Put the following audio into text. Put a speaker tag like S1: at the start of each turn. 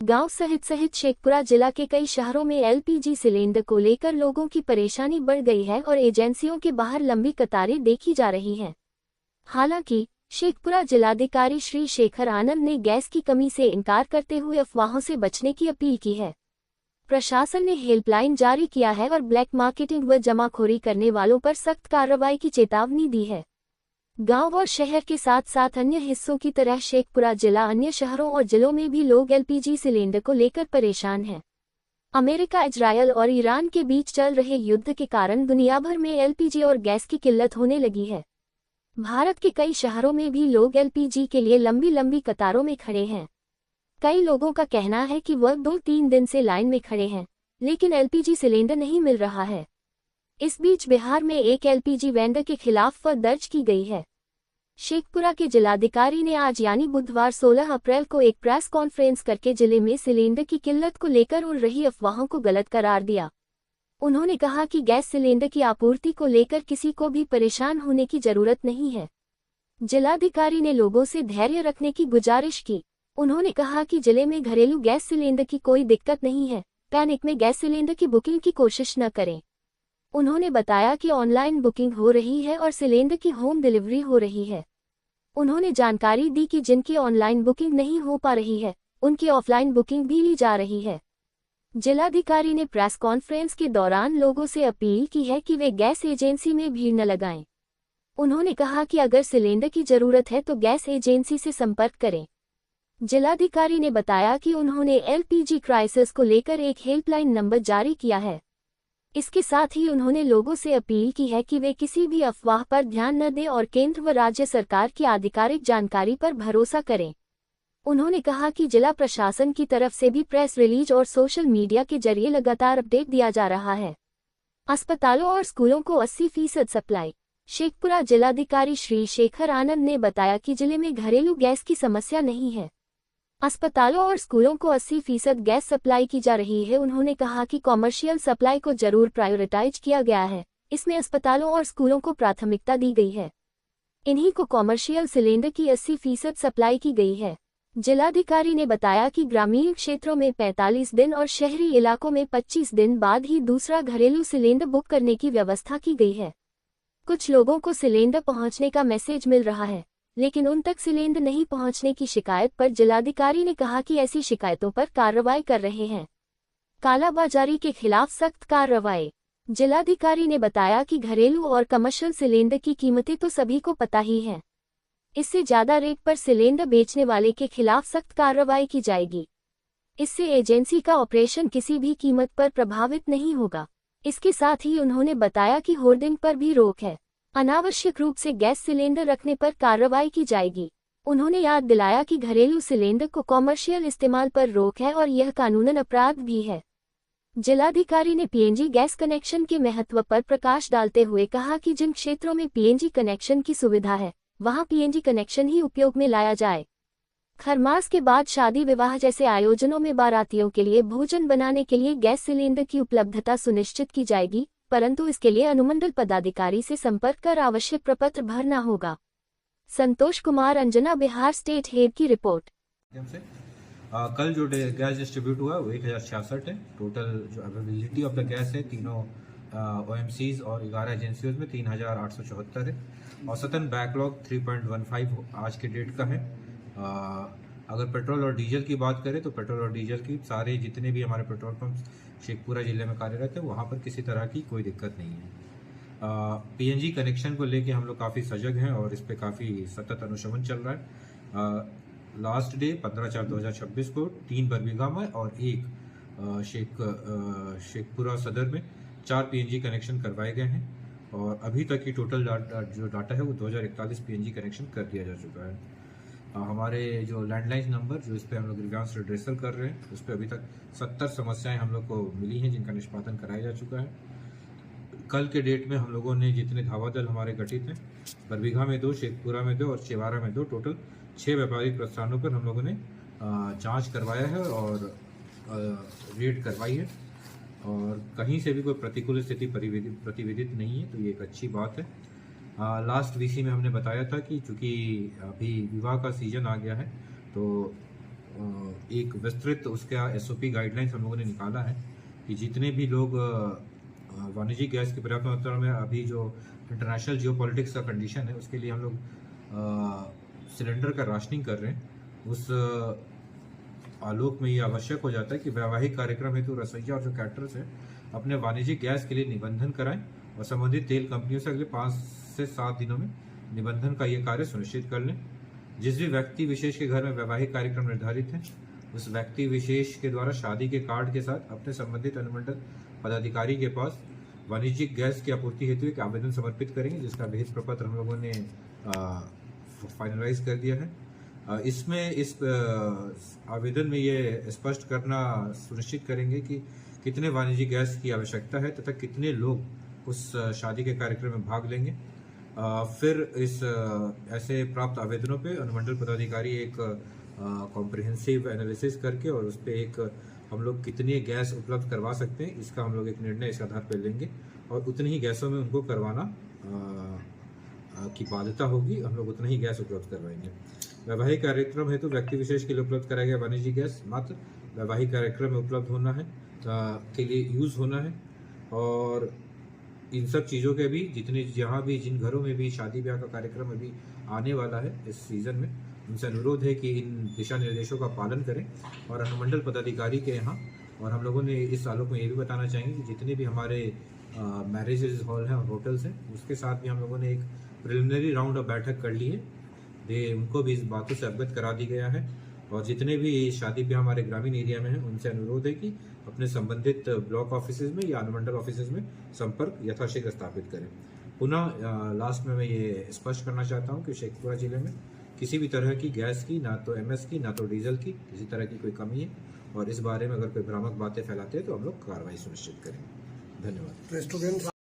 S1: गांव सहित शेखपुरा जिला के कई शहरों में एलपीजी सिलेंडर को लेकर लोगों की परेशानी बढ़ गई है और एजेंसियों के बाहर लंबी कतारें देखी जा रही हैं। हालांकि शेखपुरा जिलाधिकारी श्री शेखर आनंद ने गैस की कमी से इनकार करते हुए अफवाहों से बचने की अपील की है। प्रशासन ने हेल्पलाइन जारी किया है और ब्लैक मार्केटिंग व जमाखोरी करने वालों पर सख्त कार्रवाई की चेतावनी दी है। गांव और शहर के साथ साथ अन्य हिस्सों की तरह शेखपुरा जिला अन्य शहरों और जिलों में भी लोग एलपीजी सिलेंडर को लेकर परेशान हैं। अमेरिका, इजरायल और ईरान के बीच चल रहे युद्ध के कारण दुनिया भर में एलपीजी और गैस की किल्लत होने लगी है। भारत के कई शहरों में भी लोग एलपीजी के लिए लंबी लंबी कतारों में खड़े हैं। कई लोगों का कहना है कि वह 2-3 दिन से लाइन में खड़े हैं, लेकिन एलपीजी सिलेंडर नहीं मिल रहा है। इस बीच बिहार में एक एलपीजी वेंडर के खिलाफ एफआईआर दर्ज की गई है। शेखपुरा के जिलाधिकारी ने आज यानी बुधवार 16 अप्रैल को एक प्रेस कॉन्फ्रेंस करके जिले में सिलेंडर की किल्लत को लेकर उड़ रही अफवाहों को गलत करार दिया। उन्होंने कहा कि गैस सिलेंडर की आपूर्ति को लेकर किसी को भी परेशान होने की जरूरत नहीं है। जिलाधिकारी ने लोगों से धैर्य रखने की गुजारिश की। उन्होंने कहा कि जिले में घरेलू गैस सिलेंडर की कोई दिक्कत नहीं है, पैनिक में गैस सिलेंडर की बुकिंग की कोशिश न करें। उन्होंने बताया कि ऑनलाइन बुकिंग हो रही है और सिलेंडर की होम डिलीवरी हो रही है। उन्होंने जानकारी दी कि जिनकी ऑनलाइन बुकिंग नहीं हो पा रही है, उनकी ऑफलाइन बुकिंग भी ली जा रही है। जिलाधिकारी ने प्रेस कॉन्फ्रेंस के दौरान लोगों से अपील की है कि वे गैस एजेंसी में भीड़ न लगाएं। उन्होंने कहा कि अगर सिलेंडर की जरूरत है तो गैस एजेंसी से संपर्क करें। जिलाधिकारी ने बताया कि उन्होंने एलपीजी क्राइसिस को लेकर एक हेल्पलाइन नंबर जारी किया है। इसके साथ ही उन्होंने लोगों से अपील की है कि वे किसी भी अफवाह पर ध्यान न दें और केंद्र व राज्य सरकार की आधिकारिक जानकारी पर भरोसा करें। उन्होंने कहा कि जिला प्रशासन की तरफ से भी प्रेस रिलीज और सोशल मीडिया के जरिए लगातार अपडेट दिया जा रहा है। अस्पतालों और स्कूलों को 80% सप्लाई। शेखपुरा जिलाधिकारी श्री शेखर आनंद ने बताया कि जिले में घरेलू गैस की समस्या नहीं है। अस्पतालों और स्कूलों को 80% गैस सप्लाई की जा रही है। उन्होंने कहा कि कॉमर्शियल सप्लाई को जरूर प्रायोरिटाइज किया गया है, इसमें अस्पतालों और स्कूलों को प्राथमिकता दी गई है। इन्हीं को कॉमर्शियल सिलेंडर की 80% सप्लाई की गई है। जिलाधिकारी ने बताया कि ग्रामीण क्षेत्रों में 45 दिन और शहरी इलाकों में 25 दिन बाद ही दूसरा घरेलू सिलेंडर बुक करने की व्यवस्था की गई है। कुछ लोगों को सिलेंडर पहुंचने का मैसेज मिल रहा है, लेकिन उन तक सिलेंडर नहीं पहुंचने की शिकायत पर जिलाधिकारी ने कहा कि ऐसी शिकायतों पर कार्रवाई कर रहे हैं। कालाबाजारी के खिलाफ सख्त कार्रवाई। जिलाधिकारी ने बताया कि घरेलू और कमर्शियल सिलेंडर की कीमतें तो सभी को पता ही हैं। इससे ज्यादा रेट पर सिलेंडर बेचने वाले के खिलाफ सख्त कार्रवाई की जाएगी। इससे एजेंसी का ऑपरेशन किसी भी कीमत पर प्रभावित नहीं होगा। इसके साथ ही उन्होंने बताया कि होर्डिंग पर भी रोक है। अनावश्यक रूप से गैस सिलेंडर रखने पर कार्रवाई की जाएगी। उन्होंने याद दिलाया कि घरेलू सिलेंडर को कॉमर्शियल इस्तेमाल पर रोक है और यह कानूनन अपराध भी है। जिलाधिकारी ने पीएनजी गैस कनेक्शन के महत्व पर प्रकाश डालते हुए कहा कि जिन क्षेत्रों में पीएनजी कनेक्शन की सुविधा है, वहां पीएनजी कनेक्शन ही उपयोग में लाया जाए। खरमास के बाद शादी विवाह जैसे आयोजनों में बारातियों के लिए भोजन बनाने के लिए गैस सिलेंडर की उपलब्धता सुनिश्चित की जाएगी, परंतु इसके लिए अनुमंडल पदाधिकारी से संपर्क कर आवश्यक प्रपत्र भरना होगा। संतोष कुमार, अंजना, बिहार स्टेट हेड की रिपोर्ट।
S2: कल जो गैस डिस्ट्रीब्यूट हुआ वो 1066 है। टोटल जो अवेलेबिलिटी ऑफ द गैस है तीनों ओएमसीज और 11 एजेंसियों में 3874 है। औसतन बैकलॉग 3.15 आज के डेट का है। अगर पेट्रोल और डीजल की बात करें तो पेट्रोल और डीजल की सारे जितने भी हमारे पेट्रोल पंप शेखपुरा जिले में कार्यरत है वहाँ पर किसी तरह की कोई दिक्कत नहीं है। पीएनजी कनेक्शन को लेके हम लोग काफ़ी सजग हैं और इस पर काफ़ी सतत अनुशमन चल रहा है। लास्ट डे 15/4/2026 को 3 बरबीघा में और 1 शेखपुरा सदर में 4 पीएनजी कनेक्शन करवाए गए हैं और अभी तक की टोटल जो डाटा है वो 2041 पीएनजी कनेक्शन कर दिया जा चुका है। हमारे जो लैंडलाइन नंबर जो इस पर हम लोग ग्रीवांस रिड्रेसल कर रहे हैं उस पर अभी तक 70 समस्याएं हम लोग को मिली हैं जिनका निष्पादन कराया जा चुका है। कल के डेट में हम लोगों ने जितने धावा दल हमारे गठित हैं, बरबीघा में 2, शेखपुरा में 2 और चेवारा में 2, टोटल 6 व्यापारिक प्रस्थानों पर हम लोगों ने जांच करवाया है और रेड करवाई है और कहीं से भी कोई प्रतिकूल स्थिति प्रतिवेदित नहीं है, तो ये एक अच्छी बात है। लास्ट वीसी में हमने बताया था कि चूंकि अभी विवाह का सीजन आ गया है तो एक विस्तृत उसका SOP गाइडलाइंस हम लोगों ने निकाला है कि जितने भी लोग वाणिज्यिक गैस की पर्याप्त मात्रा में, अभी जो इंटरनेशनल जियोपॉलिटिक्स का कंडीशन है उसके लिए हम लोग सिलेंडर का राशनिंग कर रहे हैं, उस आलोक में ये आवश्यक हो जाता है कि वैवाहिक कार्यक्रम हेतु रसोइया और जो कैटरर्स है अपने वाणिज्यिक गैस के लिए निबंधन कराएं और संबंधित तेल कंपनियों से अगले 5 से 7 दिनों में निबंधन का ये कार्य सुनिश्चित कर लें। जिस भी व्यक्ति विशेष के घर में वैवाहिक कार्यक्रम निर्धारित है उस व्यक्ति विशेष के द्वारा शादी के कार्ड के साथ अपने संबंधित अनुमंडल पदाधिकारी के पास वाणिज्यिक गैस की आपूर्ति हेतु एक आवेदन समर्पित करेंगे, जिसका विहित प्रपत्र हम लोगों ने फाइनलाइज कर दिया है। इसमें इस आवेदन में ये स्पष्ट करना सुनिश्चित करेंगे कि कितने वाणिज्यिक गैस की आवश्यकता है तथा कितने लोग उस शादी के कार्यक्रम में भाग लेंगे। फिर इस ऐसे प्राप्त आवेदनों पे अनुमंडल पदाधिकारी एक कॉम्प्रिहेंसिव एनालिसिस करके और उस पर एक हम लोग कितनी गैस उपलब्ध करवा सकते हैं इसका हम लोग एक निर्णय इस आधार पर लेंगे और उतनी ही गैसों में उनको करवाना की बाध्यता होगी, हम लोग उतना ही गैस उपलब्ध करवाएंगे। वैवाहिक कार्यक्रम हेतु व्यक्ति विशेष के लिए उपलब्ध कराया गया वाणिज्यिक गैस मात्र वैवाहिक कार्यक्रम में उपलब्ध होना है के लिए यूज़ होना है। और इन सब चीज़ों के भी जहाँ भी जिन घरों में भी शादी ब्याह का कार्यक्रम अभी आने वाला है इस सीज़न में, उनसे अनुरोध है कि इन दिशा निर्देशों का पालन करें और अनुमंडल पदाधिकारी के यहाँ। और हम लोगों ने इस आलोक में ये भी बताना चाहेंगे कि जितने भी हमारे मैरिजेज हॉल हैं और होटल्स हैं उसके साथ भी हम लोगों ने एक प्रिलिमिनरी राउंड ऑफ बैठक कर ली है, उनको भी इस बातों से अवगत करा दी गया है। और जितने भी शादी ब्याह हमारे ग्रामीण एरिया में हैं उनसे अनुरोध है कि अपने संबंधित ब्लॉक ऑफिसेज में या अनुमंडल ऑफिसेज में संपर्क यथाशीघ्र स्थापित करें। पुनः लास्ट में मैं ये स्पष्ट करना चाहता हूँ कि शेखपुरा जिले में किसी भी तरह की गैस की, ना तो MS की, ना तो डीजल की किसी तरह की कोई कमी है और इस बारे में अगर कोई भ्रामक बातें फैलाते हैं तो हम लोग कार्रवाई सुनिश्चित करेंगे। धन्यवाद।